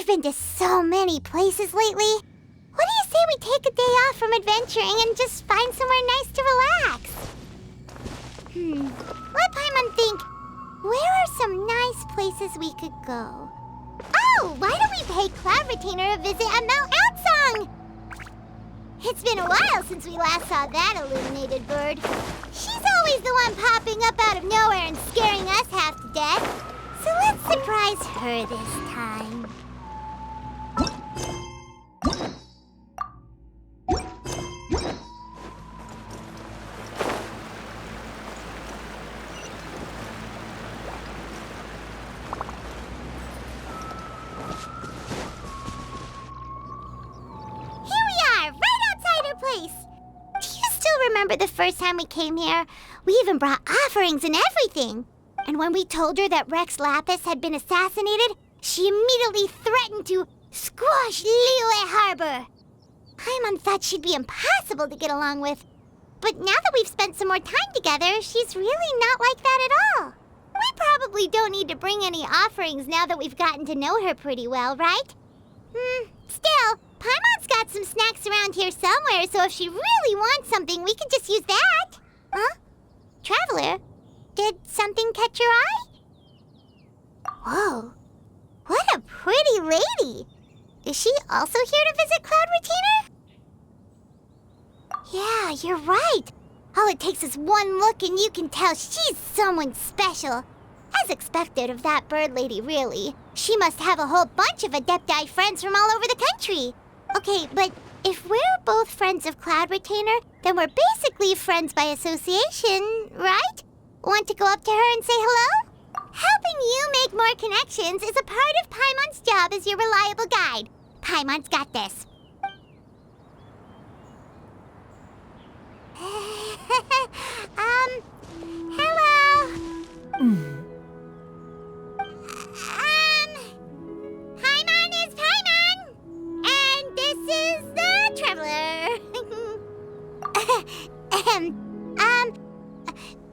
We've been to so many places lately. What do you say we take a day off from adventuring and just find somewhere nice to relax? Let Paimon think. Where are some nice places we could go? Oh, why don't we pay Cloud Retainer a visit at Mount Outsong? It's been a while since we last saw that illuminated bird. She's always the one popping up out of nowhere and scaring us half to death. So let's surprise her this time. Remember the first time we came here? We even brought offerings and everything. And when we told her that Rex Lapis had been assassinated, she immediately threatened to squash Liyue Harbor. Paimon thought she'd be impossible to get along with. But now that we've spent some more time together, she's really not like that at all. We probably don't need to bring any offerings now that we've gotten to know her pretty well, right? Still, Paimon's got some snacks around here somewhere, so if she really wants something, we could just use that. Huh? Traveler, did something catch your eye? Whoa, what a pretty lady. Is she also here to visit Cloud Retainer? Yeah, you're right. All it takes is one look and you can tell she's someone special. As expected of that bird lady, really. She must have a whole bunch of Adepti friends from all over the country. Okay, but if we're both friends of Cloud Retainer, then we're basically friends by association, right? Want to go up to her and say hello? Helping you make more connections is a part of Paimon's job as your reliable guide. Paimon's got this. Hello. Paimon is Paimon, and this is the Traveler.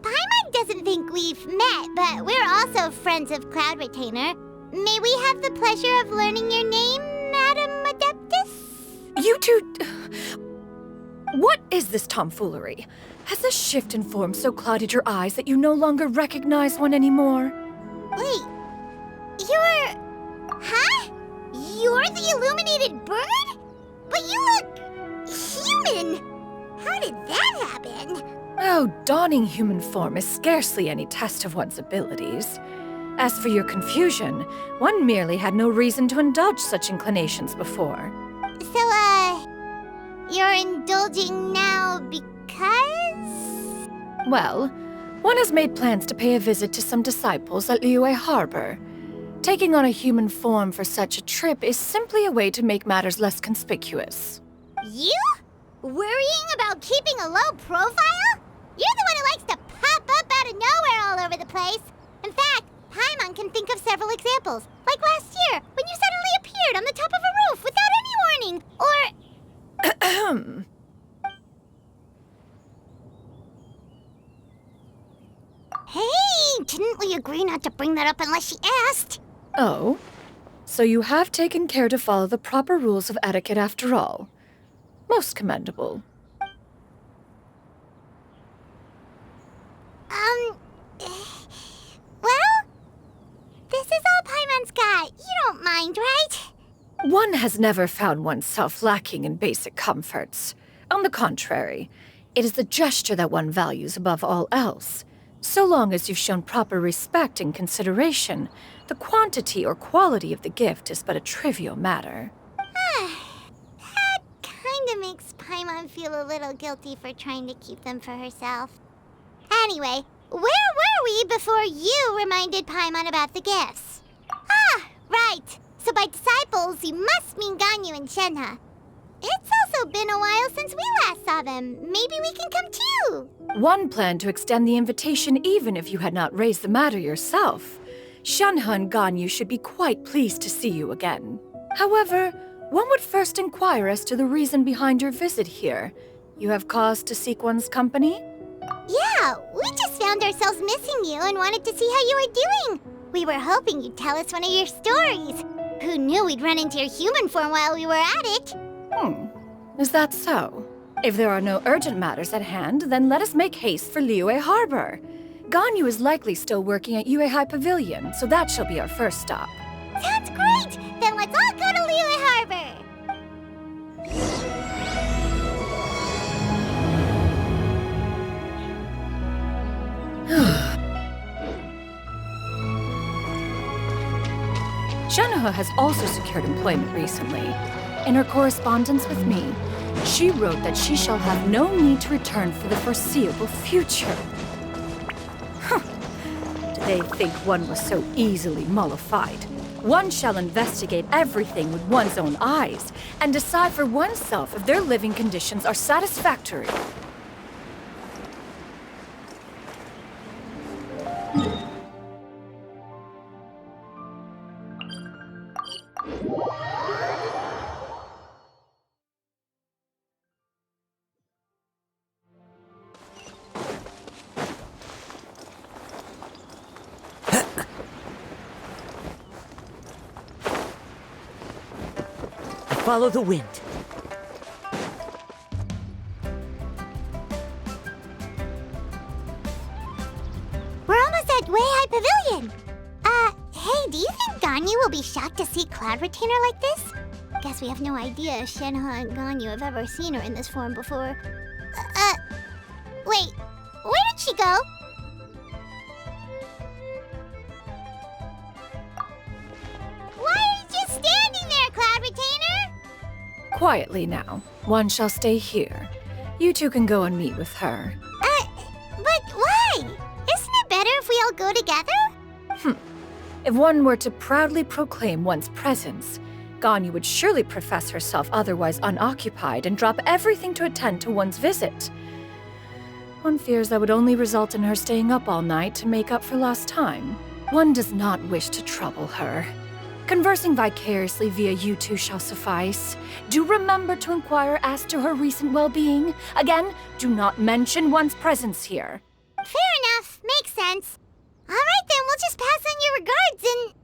Paimon doesn't think we've met, but we're also friends of Cloud Retainer. May we have the pleasure of learning your name, Madam Adeptus? You two... What is this tomfoolery? Has this shift in form so clouded your eyes that you no longer recognize one anymore? Wait, you're... Huh? You're the illuminated bird? But you look... human! How did that happen? Oh, donning human form is scarcely any test of one's abilities. As for your confusion, one merely had no reason to indulge such inclinations before. So, you're indulging now because? Well, one has made plans to pay a visit to some disciples at Liyue Harbor. Taking on a human form for such a trip is simply a way to make matters less conspicuous. You? Worrying about keeping a low profile? You're the one who likes to pop up out of nowhere all over the place. In fact, Paimon can think of several examples. Like last year, when you suddenly appeared on the top of a roof without any warning. Or... Hey, didn't we agree not to bring that up unless she asked? Oh? So you have taken care to follow the proper rules of etiquette after all. Most commendable. Well, this is all Paimon's got. You don't mind, right? One has never found oneself lacking in basic comforts. On the contrary, it is the gesture that one values above all else. So long as you've shown proper respect and consideration, the quantity or quality of the gift is but a trivial matter. That kinda makes Paimon feel a little guilty for trying to keep them for herself. Anyway, where were we before you reminded Paimon about the gifts? Ah, right. So by disciples, you must mean Ganyu and Shenhe. It's also been a while since we last saw them. Maybe we can come too. One planned to extend the invitation even if you had not raised the matter yourself. Shenhe and Ganyu should be quite pleased to see you again. However, one would first inquire as to the reason behind your visit here. You have cause to seek one's company? Yeah, we just found ourselves missing you and wanted to see how you were doing. We were hoping you'd tell us one of your stories. Who knew we'd run into your human form while we were at it? Is that so? If there are no urgent matters at hand, then let us make haste for Liyue Harbor. Ganyu is likely still working at Yue High Pavilion, so that shall be our first stop. Sounds great! Then let's all go to Liyue Harbor! Shenoha has also secured employment recently. In her correspondence with me, she wrote that she shall have no need to return for the foreseeable future. Do they think one was so easily mollified? One shall investigate everything with one's own eyes and decide for oneself if their living conditions are satisfactory. Follow the wind. We're almost at Way High Pavilion. Hey, do you think Ganyu will be shocked to see Cloud Retainer like this? Guess we have no idea if Shenoha and Ganyu have ever seen her in this form before. Wait, where did she go? Why are you just standing there, Cloud Retainer? Quietly now. One shall stay here. You two can go and meet with her. But why? Isn't it better if we all go together? If one were to proudly proclaim one's presence, Ganyu would surely profess herself otherwise unoccupied and drop everything to attend to one's visit. One fears that would only result in her staying up all night to make up for lost time. One does not wish to trouble her. Conversing vicariously via you two shall suffice. Do remember to inquire as to her recent well-being. Again, do not mention one's presence here. Fair enough. Makes sense. All right, then we'll just pass on your regards and...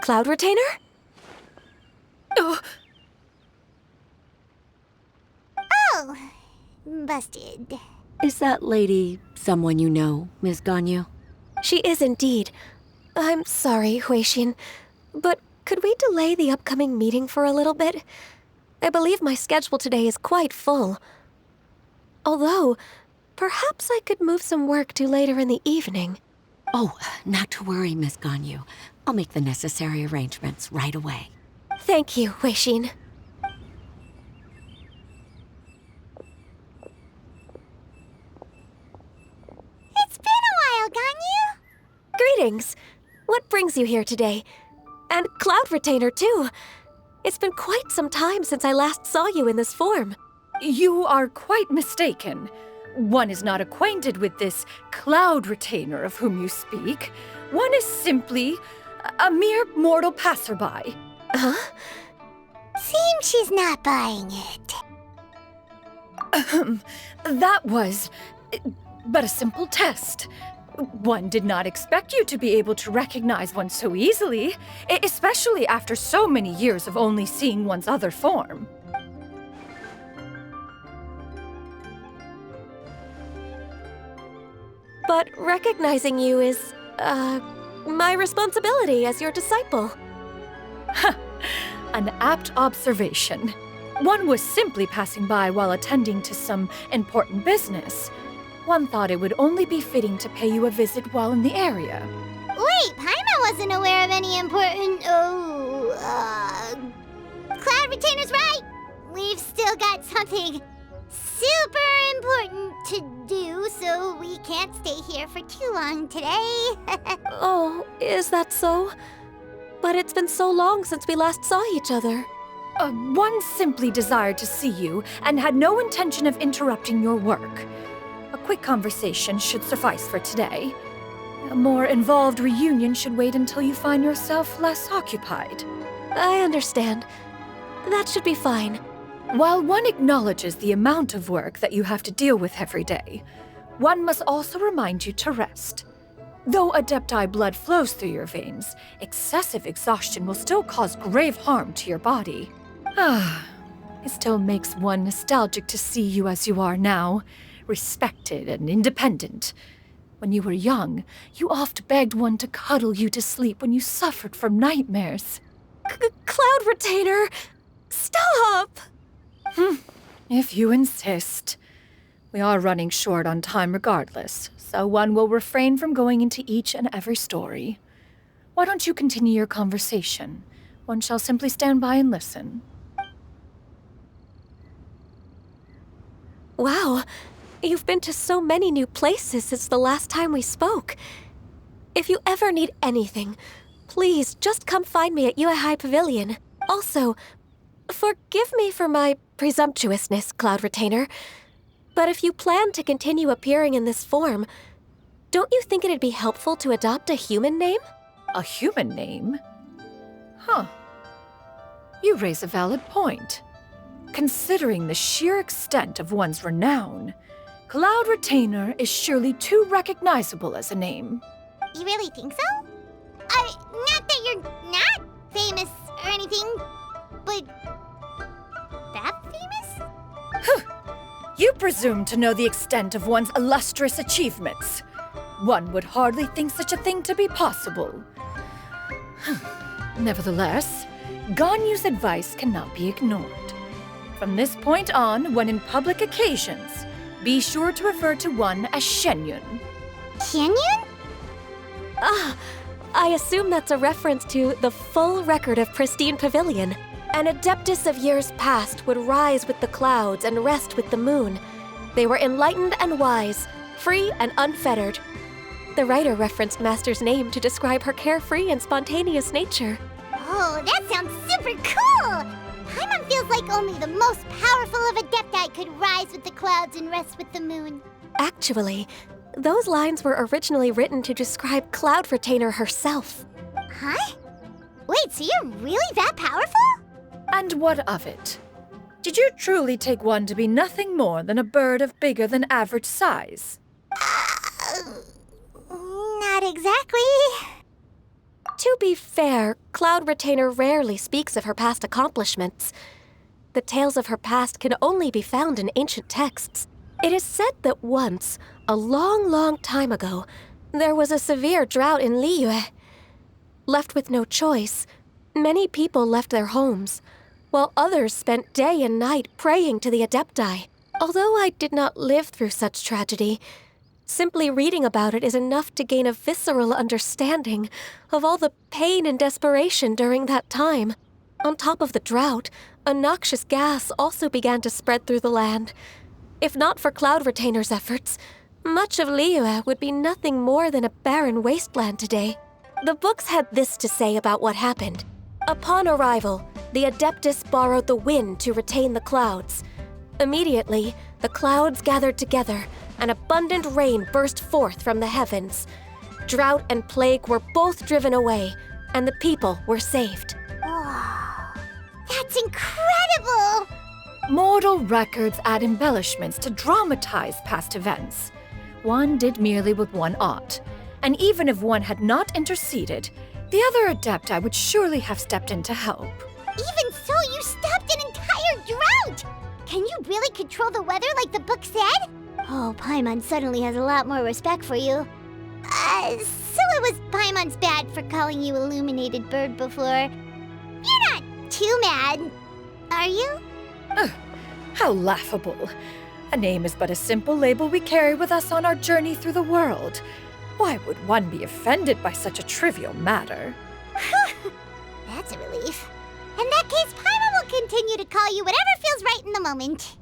Cloud Retainer? Oh, Oh, busted. Is that lady someone you know, Miss Ganyu? She is indeed. I'm sorry, Huixin, but could we delay the upcoming meeting for a little bit? I believe my schedule today is quite full. Although, perhaps I could move some work to later in the evening. Oh, not to worry, Miss Ganyu. I'll make the necessary arrangements right away. Thank you, Huixin. It's been a while, Ganyu. Greetings. What brings you here today? And Cloud Retainer, too. It's been quite some time since I last saw you in this form. you are quite mistaken. One is not acquainted with this Cloud Retainer of whom you speak. One is simply a mere mortal passerby. Huh? Seems she's not buying it. That was but a simple test. One did not expect you to be able to recognize one so easily, especially after so many years of only seeing one's other form. But recognizing you is, my responsibility as your disciple. An apt observation. One was simply passing by while attending to some important business. One thought it would only be fitting to pay you a visit while in the area. Wait, Paimon wasn't aware of any important... Cloud Retainer's right! We've still got something super important to do, so we can't stay here for too long today. Oh, is that so? But it's been so long since we last saw each other. One simply desired to see you and had no intention of interrupting your work. A quick conversation should suffice for today. A more involved reunion should wait until you find yourself less occupied. I understand. That should be fine. While one acknowledges the amount of work that you have to deal with every day, one must also remind you to rest. Though Adepti blood flows through your veins, excessive exhaustion will still cause grave harm to your body. It still makes one nostalgic to see you as you are now, respected and independent. When you were young, you oft begged one to cuddle you to sleep when you suffered from nightmares. Cloud Retainer! Stop! If you insist. We are running short on time regardless, so one will refrain from going into each and every story. Why don't you continue your conversation? One shall simply stand by and listen. Wow, you've been to so many new places since the last time we spoke. If you ever need anything, please just come find me at Uehai Pavilion. Also, forgive me for my presumptuousness, Cloud Retainer, but if you plan to continue appearing in this form, don't you think it'd be helpful to adopt a human name? A human name? Huh. You raise a valid point. Considering the sheer extent of one's renown, Cloud Retainer is surely too recognizable as a name. You really think so? Not that you're not famous or anything, but that famous? You presume to know the extent of one's illustrious achievements. One would hardly think such a thing to be possible. Nevertheless, Ganyu's advice cannot be ignored. From this point on, when in public occasions, be sure to refer to one as Shenyun. Shenyun? I assume that's a reference to the full record of Pristine Pavilion. An adeptus of years past would rise with the clouds and rest with the moon. They were enlightened and wise, free and unfettered. The writer referenced Master's name to describe her carefree and spontaneous nature. Oh, that sounds super cool! Paimon feels like only the most powerful of Adepti could rise with the clouds and rest with the moon. Actually, those lines were originally written to describe Cloud Retainer herself. Huh? Wait, so you're really that powerful? And what of it? Did you truly take one to be nothing more than a bird of bigger than average size? Not exactly. To be fair, Cloud Retainer rarely speaks of her past accomplishments. The tales of her past can only be found in ancient texts. It is said that once, a long, long time ago, there was a severe drought in Liyue. Left with no choice, many people left their homes, while others spent day and night praying to the Adepti. Although I did not live through such tragedy, simply reading about it is enough to gain a visceral understanding of all the pain and desperation during that time. On top of the drought, a noxious gas also began to spread through the land. If not for Cloud Retainer's efforts, much of Liyue would be nothing more than a barren wasteland today. The books had this to say about what happened. Upon arrival, the Adeptus borrowed the wind to retain the clouds. Immediately, the clouds gathered together, and abundant rain burst forth from the heavens. Drought and plague were both driven away, and the people were saved. Wow. That's incredible! Mortal records add embellishments to dramatize past events. One did merely what one ought, and even if one had not interceded, the other Adepti would surely have stepped in to help. Even so, you stopped an entire drought! Can you really control the weather like the book said? Oh, Paimon suddenly has a lot more respect for you. So it was Paimon's bad for calling you Illuminated Bird before. You're not too mad, are you? How laughable. A name is but a simple label we carry with us on our journey through the world. Why would one be offended by such a trivial matter? That's a relief. In that case, Paimon will continue to call you whatever feels right in the moment.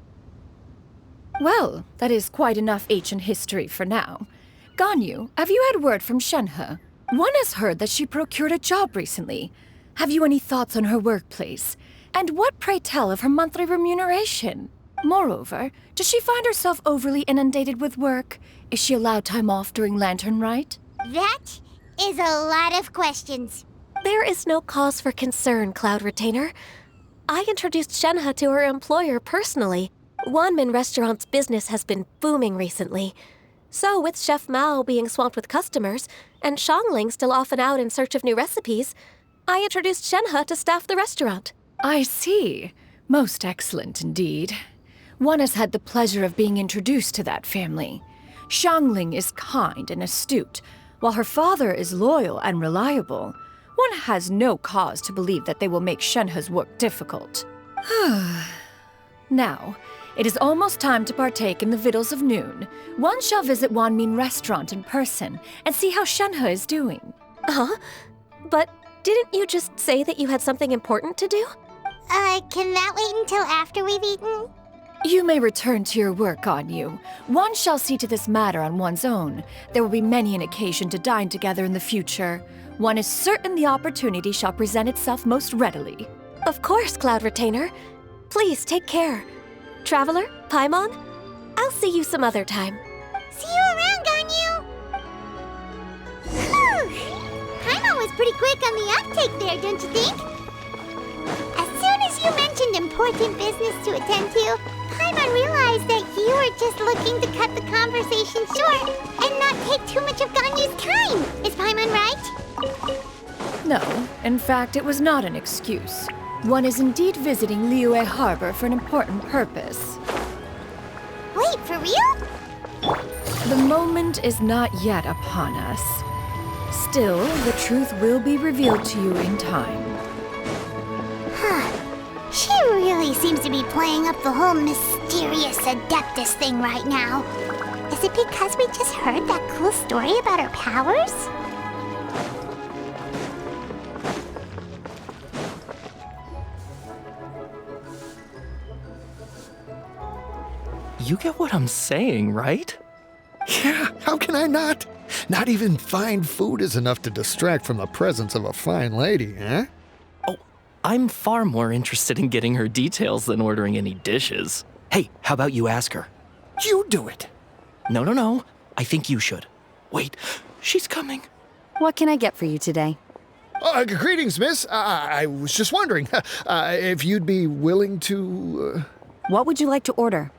Well, that is quite enough ancient history for now. Ganyu, have you had word from Shenhe? One has heard that she procured a job recently. Have you any thoughts on her workplace? And what, pray tell, of her monthly remuneration? Moreover, does she find herself overly inundated with work? Is she allowed time off during Lantern Rite? That is a lot of questions. There is no cause for concern, Cloud Retainer. I introduced Shenhe to her employer personally. Wanmin Restaurant's business has been booming recently. So, with Chef Mao being swamped with customers, and Xiangling still off and out in search of new recipes, I introduced Shenhe to staff the restaurant. I see. Most excellent indeed. One has had the pleasure of being introduced to that family. Xiangling is kind and astute, while her father is loyal and reliable. One has no cause to believe that they will make Shenhe's work difficult. Now, it is almost time to partake in the victuals of noon. One shall visit Wanmin Restaurant in person and see how Shenhe is doing. Huh? But didn't you just say that you had something important to do? Can that wait until after we've eaten? You may return to your work, Ganyu. One shall see to this matter on one's own. There will be many an occasion to dine together in the future. One is certain the opportunity shall present itself most readily. Of course, Cloud Retainer. Please take care. Traveler, Paimon, I'll see you some other time. See you around, Ganyu! Paimon was pretty quick on the uptake there, don't you think? As soon as you mentioned important business to attend to, Paimon realized that you were just looking to cut the conversation short and not take too much of Ganyu's time. Is Paimon right? No, in fact, it was not an excuse. One is indeed visiting Liyue Harbor for an important purpose. Wait, for real? The moment is not yet upon us. Still, the truth will be revealed to you in time. She really seems to be playing up the whole mysterious Adeptus thing right now. Is it because we just heard that cool story about her powers? You get what I'm saying, right? Yeah, how can I not? Not even fine food is enough to distract from the presence of a fine lady, eh? Oh, I'm far more interested in getting her details than ordering any dishes. Hey, how about you ask her? You do it. No. I think you should. Wait, she's coming. What can I get for you today? Greetings, miss. I was just wondering if you'd be willing to... What would you like to order?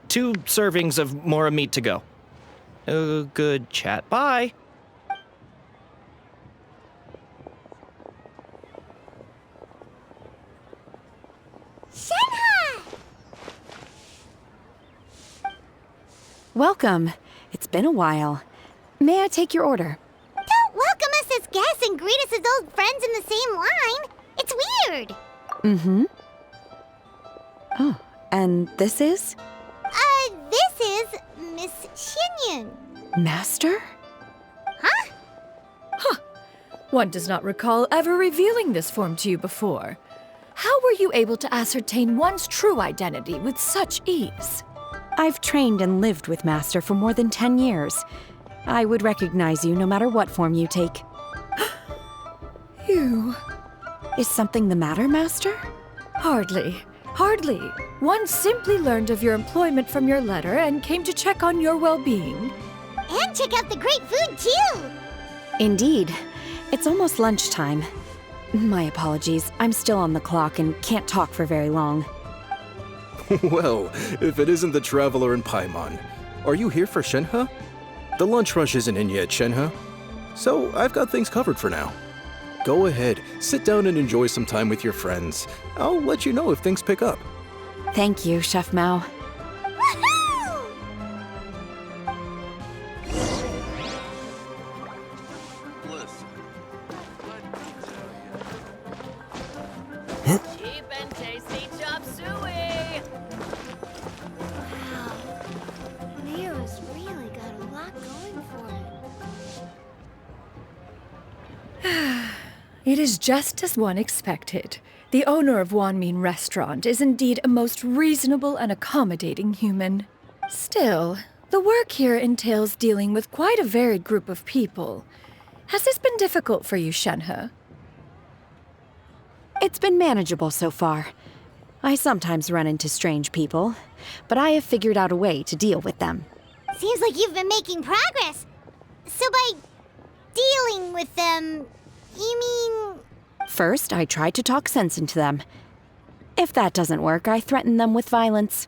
2 servings of Mora meat to go. Good chat. Bye. Shenhe! Welcome. It's been a while. May I take your order? Don't welcome us as guests and greet us as old friends in the same line. It's weird. Mm-hmm. Oh, and this is? This is Miss Xinyun. Master? Huh? One does not recall ever revealing this form to you before. How were you able to ascertain one's true identity with such ease? I've trained and lived with Master for more than 10 years. I would recognize you no matter what form you take. You... Is something the matter, Master? Hardly. One simply learned of your employment from your letter and came to check on your well-being. And check out the great food, too. Indeed. It's almost lunchtime. My apologies. I'm still on the clock and can't talk for very long. Well, if it isn't the Traveler and Paimon. Are you here for Shenhe? The lunch rush isn't in yet, Shenhe. So I've got things covered for now. Go ahead, sit down and enjoy some time with your friends. I'll let you know if things pick up. Thank you, Chef Mao. Woohoo! Cheap and tasty chop suey! Wow. Mira's really got a lot going for it. It is just as one expected. The owner of Wanmin Restaurant is indeed a most reasonable and accommodating human. Still, the work here entails dealing with quite a varied group of people. Has this been difficult for you, Shenhe? It's been manageable so far. I sometimes run into strange people, but I have figured out a way to deal with them. Seems like you've been making progress. So by dealing with them, you mean... First, I try to talk sense into them. If that doesn't work, I threaten them with violence.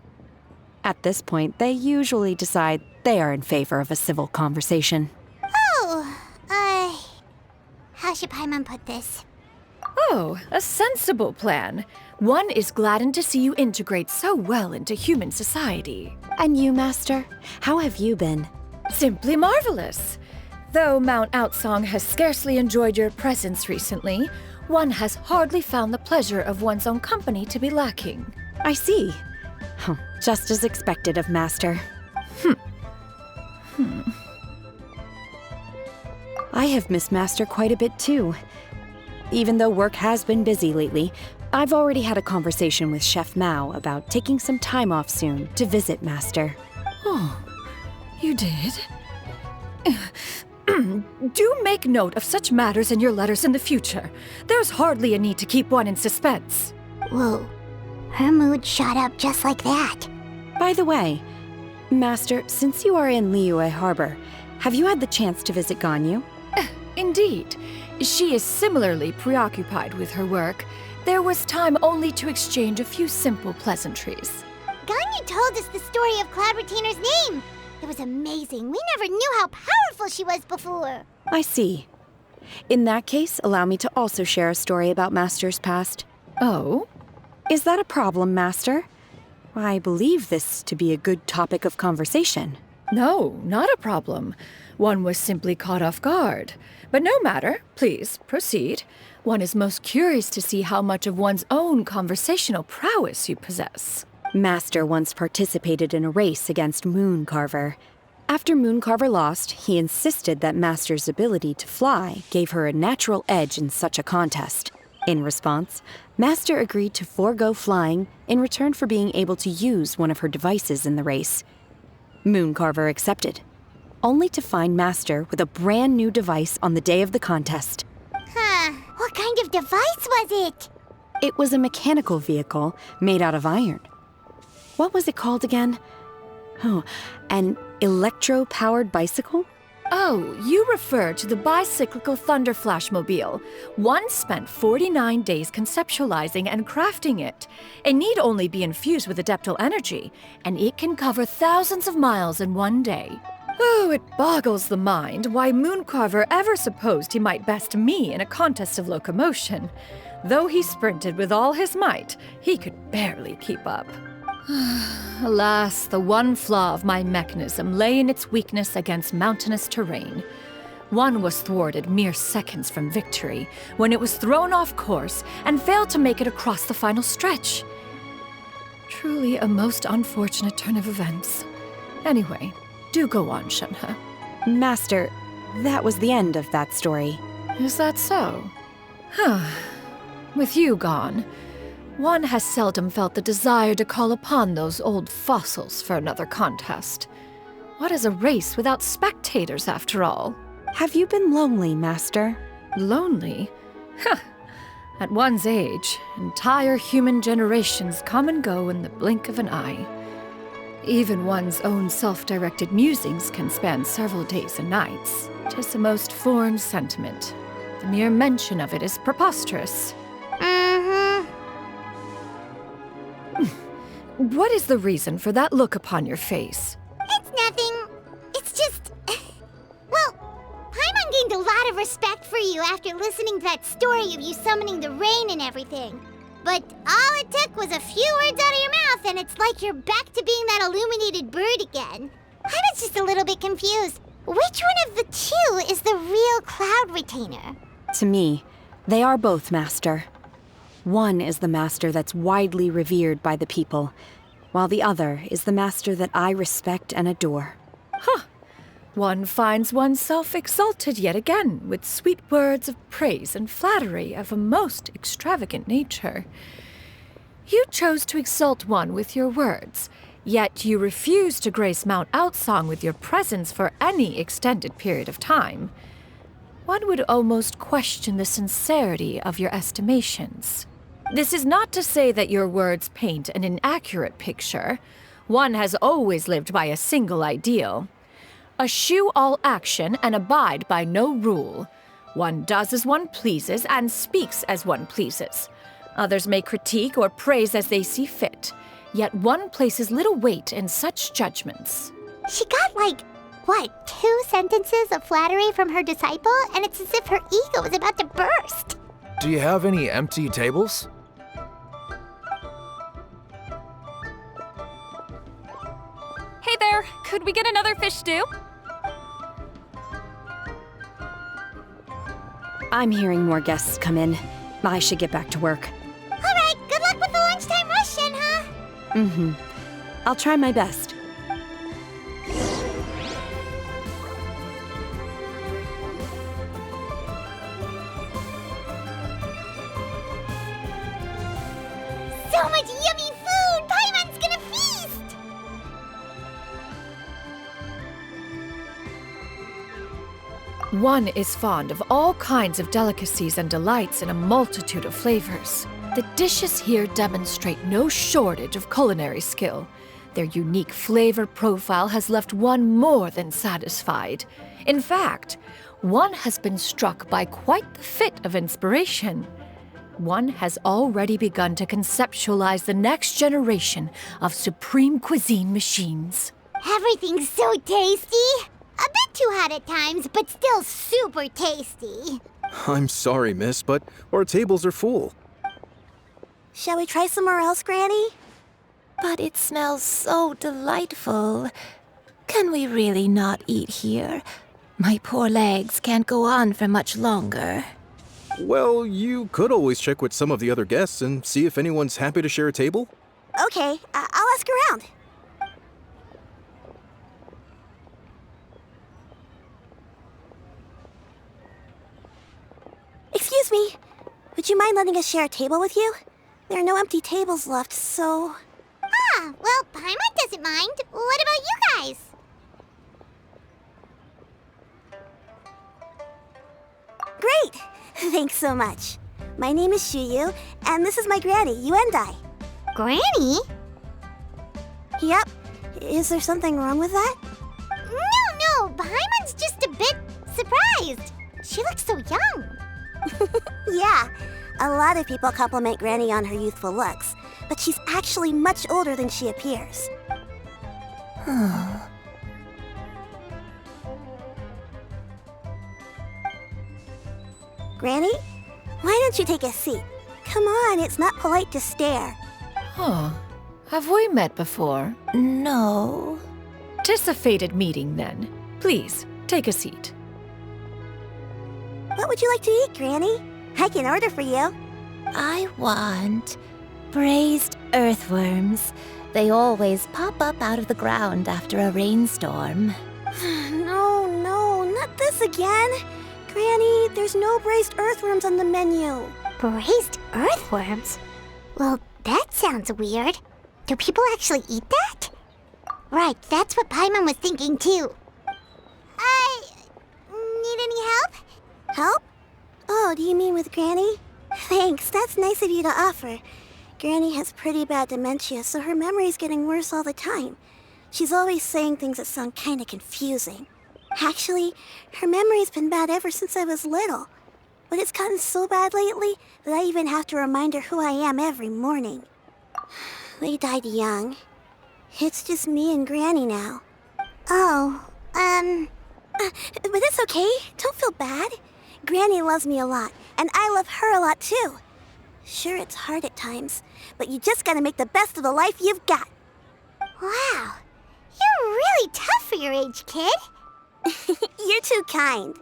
At this point, they usually decide they are in favor of a civil conversation. Oh, how should Paimon put this? Oh, a sensible plan. One is gladdened to see you integrate so well into human society. And you, Master? How have you been? Simply marvelous. Though Mount Outsong has scarcely enjoyed your presence recently, one has hardly found the pleasure of one's own company to be lacking. I see. Huh, just as expected of Master. I have missed Master quite a bit too. Even though work has been busy lately, I've already had a conversation with Chef Mao about taking some time off soon to visit Master. Oh, you did? Do make note of such matters in your letters in the future. There's hardly a need to keep one in suspense. Whoa, her mood shot up just like that. By the way, Master, since you are in Liyue Harbor, have you had the chance to visit Ganyu? Indeed. She is similarly preoccupied with her work. There was time only to exchange a few simple pleasantries. Ganyu told us the story of Cloud Retainer's name. It was amazing. We never knew how powerful she was before. I see. In that case, allow me to also share a story about Master's past. Oh? Is that a problem, Master? I believe this to be a good topic of conversation. No, not a problem. One was simply caught off guard. But no matter. Please, proceed. One is most curious to see how much of one's own conversational prowess you possess. Master once participated in a race against Mooncarver. After Mooncarver lost, he insisted that Master's ability to fly gave her a natural edge in such a contest. In response, Master agreed to forego flying in return for being able to use one of her devices in the race. Mooncarver accepted, only to find Master with a brand new device on the day of the contest. Huh, what kind of device was it? It was a mechanical vehicle made out of iron. What was it called again? Oh, an electro-powered bicycle? Oh, you refer to the bicyclical Thunder Flashmobile. One spent 49 days conceptualizing and crafting it. It need only be infused with adeptal energy, and it can cover thousands of miles in one day. Oh, it boggles the mind why Mooncarver ever supposed he might best me in a contest of locomotion. Though he sprinted with all his might, he could barely keep up. Alas, the one flaw of my mechanism lay in its weakness against mountainous terrain. One was thwarted mere seconds from victory when it was thrown off course and failed to make it across the final stretch. Truly a most unfortunate turn of events. Anyway, do go on, Shenhe. Master, that was the end of that story. Is that so? With you gone, one has seldom felt the desire to call upon those old fossils for another contest. What is a race without spectators, after all? Have you been lonely, Master? Lonely? At one's age, entire human generations come and go in the blink of an eye. Even one's own self-directed musings can span several days and nights. 'Tis a most foreign sentiment. The mere mention of it is preposterous. What is the reason for that look upon your face? It's nothing. It's just... Well, Paimon gained a lot of respect for you after listening to that story of you summoning the rain and everything. But all it took was a few words out of your mouth and it's like you're back to being that illuminated bird again. I was just a little bit confused. Which one of the two is the real Cloud Retainer? To me, they are both, Master. One is the master that's widely revered by the people, while the other is the master that I respect and adore. One finds oneself exalted yet again with sweet words of praise and flattery of a most extravagant nature. You chose to exalt one with your words, yet you refuse to grace Mount Outsong with your presence for any extended period of time. One would almost question the sincerity of your estimations. This is not to say that your words paint an inaccurate picture. One has always lived by a single ideal. Eschew all action and abide by no rule. One does as one pleases and speaks as one pleases. Others may critique or praise as they see fit. Yet one places little weight in such judgments. She got like, what, 2 sentences of flattery from her disciple, and it's as if her ego is about to burst. Do you have any empty tables? Hey there, could we get another fish stew? I'm hearing more guests come in. I should get back to work. All right, good luck with the lunchtime rush, Shenhe. Mm-hmm. I'll try my best. So much yummy food! Paimon's gonna feast! One is fond of all kinds of delicacies and delights in a multitude of flavors. The dishes here demonstrate no shortage of culinary skill. Their unique flavor profile has left one more than satisfied. In fact, one has been struck by quite the fit of inspiration. One has already begun to conceptualize the next generation of supreme cuisine machines. Everything's so tasty! A bit too hot at times, but still super tasty. I'm sorry, miss, but our tables are full. Shall we try somewhere else, Granny? But it smells so delightful. Can we really not eat here? My poor legs can't go on for much longer. Well, you could always check with some of the other guests and see if anyone's happy to share a table. Okay, I'll ask around. Excuse me, would you mind letting us share a table with you? There are no empty tables left, so... Ah, well, Paimon doesn't mind. What about you guys? Great! Thanks so much. My name is Shuyu, and this is my granny, Yuendai. Granny? Yep. Is there something wrong with that? No, Paimon's just a bit surprised. She looks so young. Yeah, a lot of people compliment Granny on her youthful looks, but she's actually much older than she appears. Granny, why don't you take a seat? Come on, it's not polite to stare. Huh. Have we met before? No. 'Tis a fated meeting, then. Please, take a seat. What would you like to eat, Granny? I can order for you. I want braised earthworms. They always pop up out of the ground after a rainstorm. No, not this again. Granny, there's no braised earthworms on the menu. Braised earthworms? Well, that sounds weird. Do people actually eat that? Right, that's what Paimon was thinking too. Need any help? Help? Oh, do you mean with Granny? Thanks, that's nice of you to offer. Granny has pretty bad dementia, so her memory's getting worse all the time. She's always saying things that sound kinda confusing. Actually, her memory's been bad ever since I was little. But it's gotten so bad lately that I even have to remind her who I am every morning. They died young. It's just me and Granny now. But it's okay. Don't feel bad. Granny loves me a lot, and I love her a lot too. Sure, it's hard at times, but you just gotta make the best of the life you've got. Wow, you're really tough for your age, kid. You're too kind.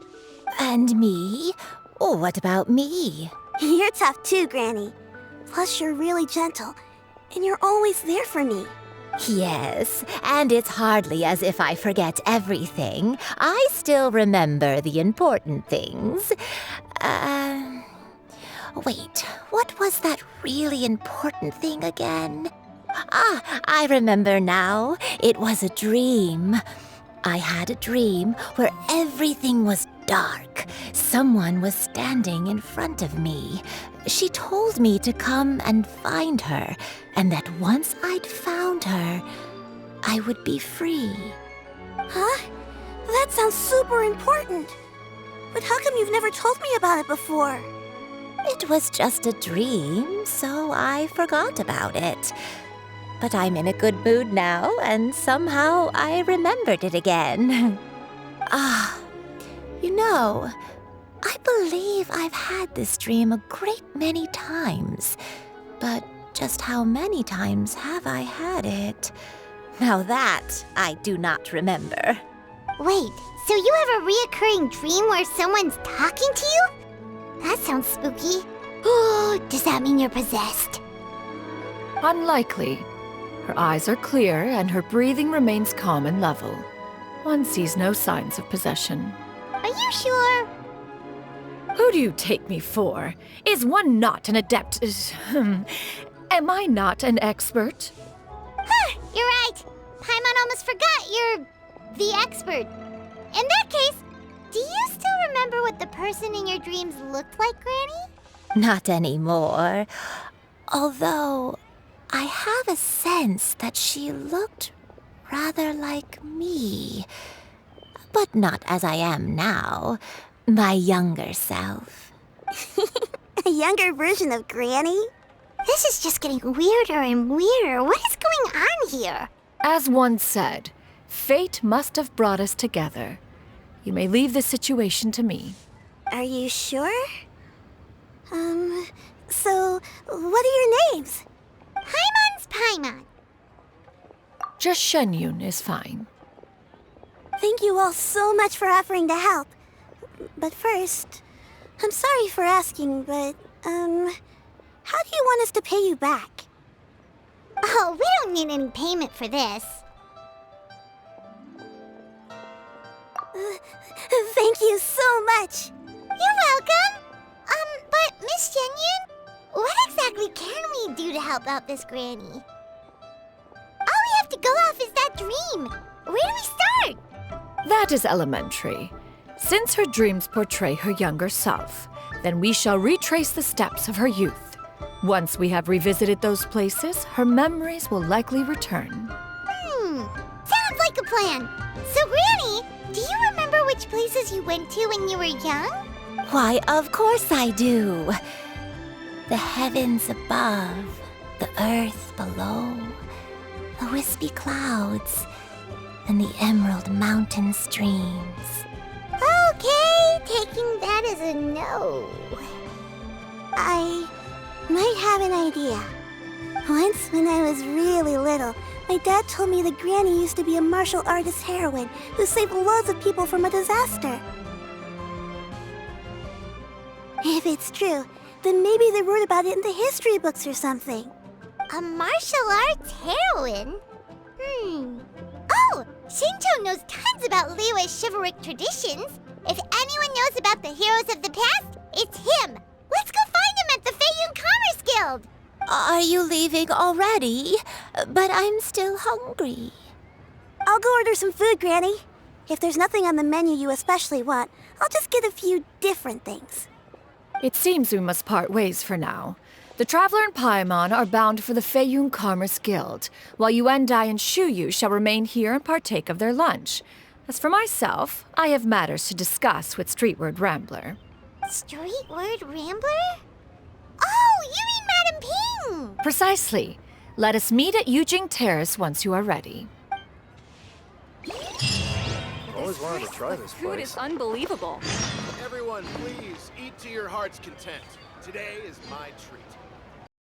And me? What about me? You're tough too, Granny. Plus, you're really gentle, and you're always there for me. Yes, and it's hardly as if I forget everything. I still remember the important things. Wait, what was that really important thing again? I remember now. It was a dream. I had a dream where everything was dark. Someone was standing in front of me. She told me to come and find her, and that once I'd found her, I would be free. Huh? That sounds super important. But how come you've never told me about it before? It was just a dream, so I forgot about it. But I'm in a good mood now, and somehow I remembered it again. You know, I believe I've had this dream a great many times. But just how many times have I had it? Now that I do not remember. Wait, so you have a reoccurring dream where someone's talking to you? That sounds spooky. Oh, does that mean you're possessed? Unlikely. Her eyes are clear and her breathing remains calm and level. One sees no signs of possession. Are you sure? Who do you take me for? Is one not an adept? Am I not an expert? Huh, you're right. Paimon almost forgot you're the expert. In that case, do you still remember what the person in your dreams looked like, Granny? Not anymore. Although, I have a sense that she looked rather like me. But not as I am now. My younger self. A younger version of Granny? This is just getting weirder and weirder. What is going on here? As one said, fate must have brought us together. You may leave this situation to me. Are you sure? So, what are your names? Paimon's Paimon. Just Shenyun is fine. Thank you all so much for offering to help. But first, I'm sorry for asking, but, how do you want us to pay you back? Oh, we don't need any payment for this. Thank you so much. You're welcome. But Miss Shenyun, what exactly can we do to help out this Granny? All we have to go off is that dream. Where do we start? That is elementary. Since her dreams portray her younger self, then we shall retrace the steps of her youth. Once we have revisited those places, her memories will likely return. Sounds like a plan. So, Granny, do you remember which places you went to when you were young? Why, of course I do. The heavens above, the earth below, the wispy clouds, and the emerald mountain streams. Okay, taking that as a no. I might have an idea. Once when I was really little, my dad told me that Granny used to be a martial artist heroine who saved loads of people from a disaster. If it's true, then maybe they wrote about it in the history books or something. A martial arts heroine? Oh, Shinto knows tons about Liyue's chivalric traditions. If anyone knows about the heroes of the past, it's him. Let's go find him at the Feiyun Commerce Guild. Are you leaving already? But I'm still hungry. I'll go order some food, Granny. If there's nothing on the menu you especially want, I'll just get a few different things. It seems we must part ways for now. The Traveler and Paimon are bound for the Feiyun Commerce Guild, while Yuendai and Shuyu shall remain here and partake of their lunch. As for myself, I have matters to discuss with Streetward Rambler. Streetward Rambler? Oh, you mean Madame Ping! Precisely. Let us meet at Yujing Terrace once you are ready. Always wanted to try this Food is unbelievable. Everyone, please eat to your heart's content. Today is my treat.